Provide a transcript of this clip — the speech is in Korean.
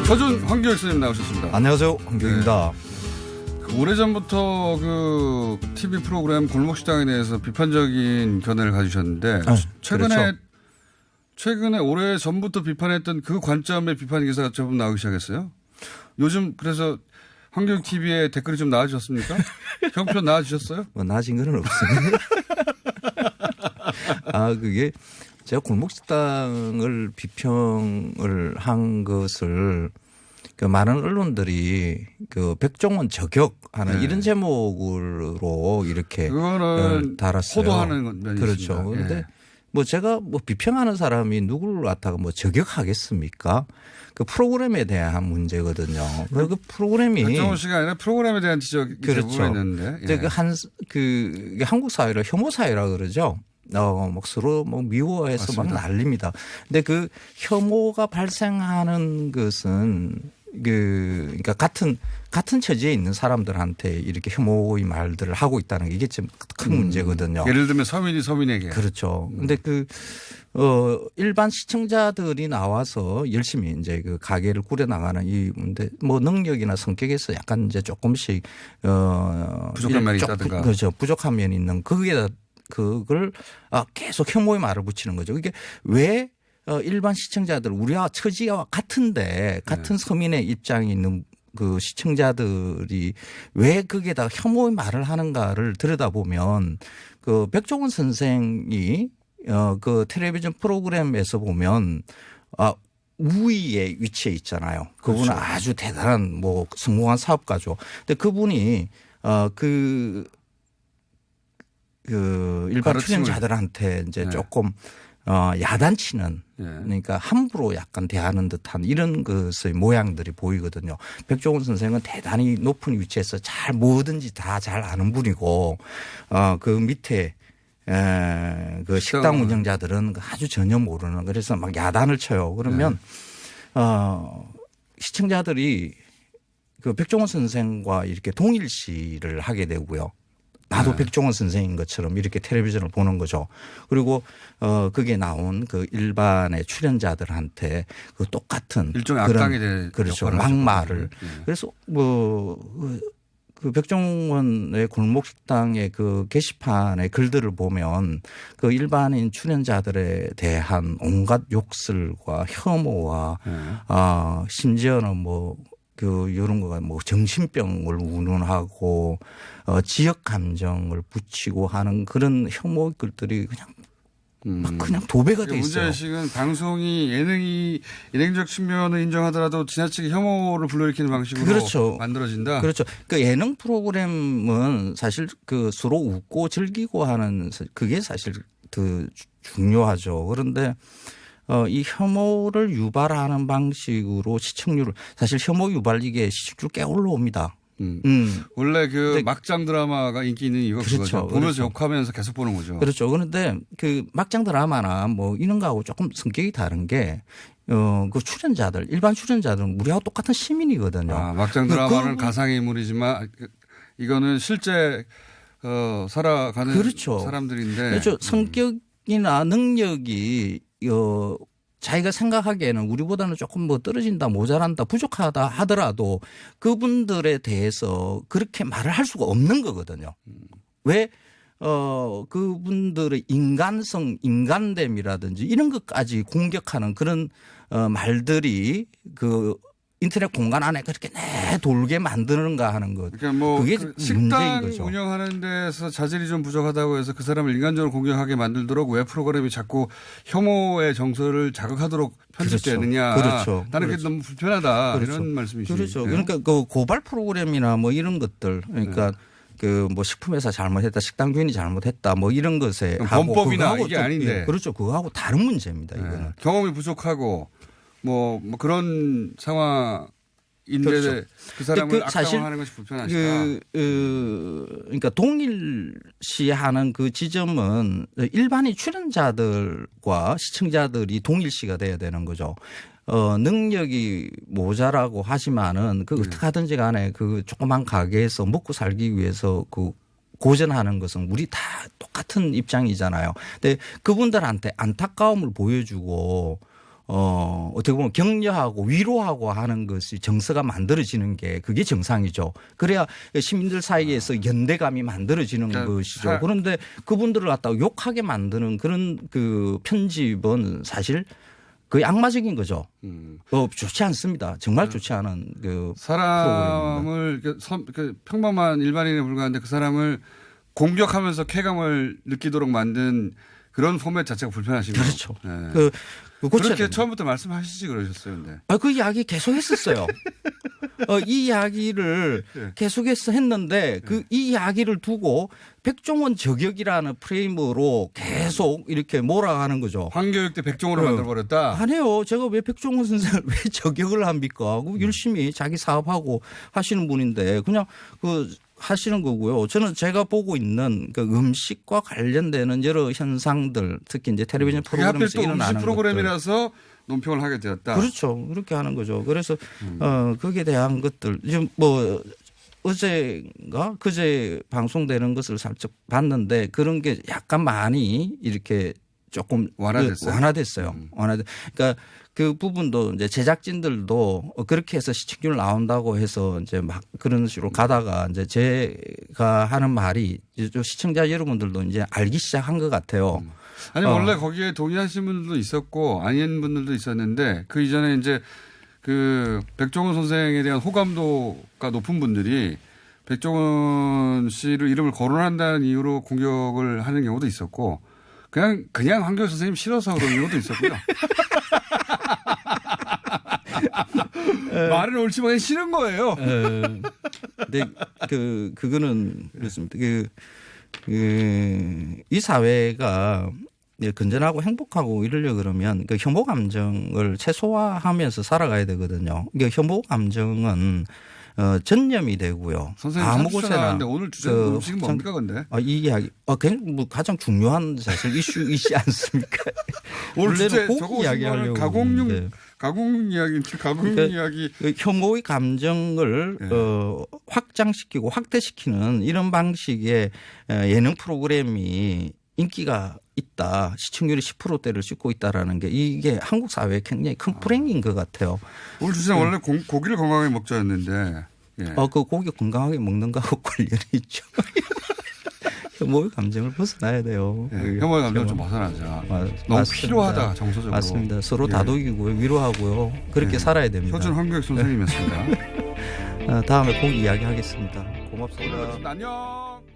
서준 황교익 선생님 나오셨습니다. 안녕하세요. 황교익입니다. 네. 오래전부터 그 TV 프로그램 골목식당에 대해서 비판적인 견해를 가지셨는데 최근에 오래 전부터 비판했던 그 관점의 비판 기사가 조금 나오기 시작했어요. 요즘 그래서 황교익 TV에 댓글이 좀 나아지셨습니까? 형편 나아지셨어요? 뭐 나아진 건 없습니다. 그게 제가 골목식당을 비평을 한 것을 그 많은 언론들이 그 백종원 저격하는 이런 제목으로 이렇게 달았어요. 호도하는 면이 그렇죠. 있습니다. 그런데 뭐 제가 뭐 비평하는 사람이 누구를 갖다가 뭐 저격하겠습니까? 그 프로그램에 대한 문제거든요. 그 프로그램이 백종원 씨가 아니라 프로그램에 대한 지적이 그렇죠. 있는데 그 한국 사회를 혐오 사회라 그러죠. 막 서로 뭐 미워해서 맞습니다. 막 난립니다. 근데 그 혐오가 발생하는 것은 그러니까 같은 처지에 있는 사람들한테 이렇게 혐오의 말들을 하고 있다는 게 이게 좀 큰 문제거든요. 예를 들면 서민이 서민에게. 그렇죠. 근데 일반 시청자들이 나와서 열심히 이제 그 가게를 꾸려나가는 이 문제 뭐 능력이나 성격에서 약간 이제 조금씩 부족한 면이 있다든가. 그렇죠. 부족한 면이 있는 그걸 계속 혐오의 말을 붙이는 거죠. 이게 왜 일반 시청자들 우리와 처지와 같은데 같은 서민의 입장에 있는 그 시청자들이 왜 거기에다 혐오의 말을 하는가를 들여다보면 그 백종원 선생이 그 텔레비전 프로그램에서 보면 우위에 위치해 있잖아요. 그분은 그렇죠. 아주 대단한 뭐 성공한 사업가죠. 근데 그분이 그 일반 출연자들한테 이제 조금 야단치는 그러니까 함부로 약간 대하는 듯한 이런 것의 모양들이 보이거든요. 백종원 선생은 대단히 높은 위치에서 뭐든지 다 잘 아는 분이고 그 밑에 그 식당 운영자들은 아주 전혀 모르는 그래서 막 야단을 쳐요. 그러면 시청자들이 그 백종원 선생과 이렇게 동일시를 하게 되고요. 나도 백종원 선생인 것처럼 이렇게 텔레비전을 보는 거죠. 그리고 거기에 나온 그 일반의 출연자들한테 그 똑같은 일종의 악당이 될 그렇죠. 막말을. 그래서 그 백종원의 골목식당의 그 게시판의 글들을 보면 그 일반인 출연자들에 대한 온갖 욕설과 혐오와 심지어는 이런 거가 정신병을 운운하고 지역 감정을 붙이고 하는 그런 혐오 글들이 그냥 도배가 돼 있어요. 문제의식은 방송이 예능적 측면을 인정하더라도 지나치게 혐오를 불러일으키는 방식으로 그렇죠. 만들어진다. 그렇죠. 그 예능 프로그램은 사실 그 서로 웃고 즐기고 하는 그게 사실 더 중요하죠. 그런데 이 혐오를 유발하는 방식으로 시청률을 사실 혐오 유발 이게 시청률 꽤 올라옵니다. 원래 그 막장 드라마가 인기 있는 이유가 그렇죠. 그거죠. 보면서 욕하면서 계속 보는 거죠. 그렇죠. 그런데 그 막장 드라마나 뭐 이런 거하고 조금 성격이 다른 게 그 출연자들 일반 출연자들은 우리하고 똑같은 시민이거든요. 막장 드라마는 가상의 인물이지만 이거는 실제 살아가는 그렇죠. 사람들인데. 그렇죠. 성격이나 능력이 자기가 생각하기에는 우리보다는 조금 떨어진다, 모자란다, 부족하다 하더라도 그분들에 대해서 그렇게 말을 할 수가 없는 거거든요. 왜? 그분들의 인간성, 인간됨이라든지 이런 것까지 공격하는 그런 말들이 그 인터넷 공간 안에 그렇게 돌게 만드는가 하는 것. 그러니까 그게 그 문제인 식당 거죠. 운영하는 데서 자질이 좀 부족하다고 해서 그 사람을 인간적으로 공격하게 만들도록 왜 프로그램이 자꾸 혐오의 정서를 자극하도록 편집되느냐. 그렇죠. 나는 그게 너무 불편하다. 그렇죠. 이런 말씀이시죠. 그렇죠. 그러니까 그 고발 프로그램이나 뭐 이런 것들 그러니까 그 뭐 식품회사 잘못했다, 식당 주인이 잘못했다, 뭐 이런 것에 범법이나 이게 아닌데. 그렇죠. 그거하고 다른 문제입니다. 이거는 경험이 부족하고 뭐 그런 상황인데 그렇죠. 그 사람을 사실 악당화하는 것이 불편하시다. 그러니까 동일시하는 그 지점은 일반인 출연자들과 시청자들이 동일시가 돼야 되는 거죠. 능력이 모자라고 하지만은 어떻게 하든지 간에 그 조그만 가게에서 먹고 살기 위해서 고전하는 것은 우리 다 똑같은 입장이잖아요. 근데 그분들한테 안타까움을 보여주고 어떻게 보면 격려하고 위로하고 하는 것이 정서가 만들어지는 게 그게 정상이죠. 그래야 시민들 사이에서 연대감이 만들어지는 그러니까 것이죠. 그런데 그분들을 갖다가 욕하게 만드는 그런 그 편집은 사실 거의 악마적인 거죠. 좋지 않습니다. 정말 좋지 않은 그 사람을 평범한 일반인에 불과한데 그 사람을 공격하면서 쾌감을 느끼도록 만든 그런 포맷 자체가 불편하신 거죠. 그렇죠. 네. 그렇게 됩니다. 처음부터 말씀하시지 그러셨어요. 근데. 그 이야기 계속 했었어요. 이 이야기를 네. 계속해서 했는데 이 이야기를 두고 백종원 저격이라는 프레임으로 계속 이렇게 몰아가는 거죠. 황교익 때 백종원으로 만들어버렸다. 아니에요. 제가 왜 백종원 선생을 왜 저격을 합니까? 열심히 자기 사업하고 하시는 분인데 그냥 하시는 거고요. 저는 제가 보고 있는 그 음식과 관련되는 여러 현상들, 특히 이제 텔레비전 프로그램에서 또 일어나는 음식 프로그램이라서 논평을 하게 되었다. 그렇죠. 그렇게 하는 거죠. 그래서 거기에 대한 것들 지금 뭐 어제인가 그제 방송되는 것을 살짝 봤는데 그런 게 약간 많이 이렇게 조금 완화됐어요. 그러니까 그 부분도 이제 제작진들도 그렇게 해서 시청률 나온다고 해서 이제 막 그런 식으로 가다가 이제 제가 하는 말이 시청자 여러분들도 이제 알기 시작한 것 같아요. 아니 원래 거기에 동의하신 분들도 있었고 아닌 분들도 있었는데 그 이전에 이제 그 백종원 선생에 대한 호감도가 높은 분들이 백종원 씨를 이름을 거론한다는 이유로 공격을 하는 경우도 있었고 그냥 황교익 선생님 싫어서 그런 경우도 있었고요. 말을 옳지 못해 싫은 거예요. 근데 그거는 그렇습니다. 이 사회가 건전하고 행복하고 이러려 그러면 그 혐오 감정을 최소화하면서 살아가야 되거든요. 그러니까 혐오 감정은 전염이 되고요. 선생님 아무 곳에나. 오늘 주제는 음식은 뭡니까 근데? 이 이야기 그냥 뭐 가장 중요한 사실 이슈이지 않습니까? 오늘 주제 고기 이야기하려고 가공 이야기. 혐오의 감정을 확장시키고 확대시키는 이런 방식의 예능 프로그램이 인기가 있다. 시청률이 10%대를 찍고 있다라는 게 이게 한국 사회에 굉장히 큰 불행인 것 같아요. 오늘 주제는 원래 고기를 건강하게 먹자였는데. 예. 그 고기 건강하게 먹는 거하고 관련이 있죠. 혐오의 감정을 벗어나야 돼요. 예. 혐오의 감정을 좀 벗어나자. 너무 필요하다 정서적으로. 맞습니다. 서로 다독이고요. 위로하고요. 그렇게 살아야 됩니다. 표준 황교익 선생님이었습니다. 다음에 고기 이야기하겠습니다. 고맙습니다. 안녕.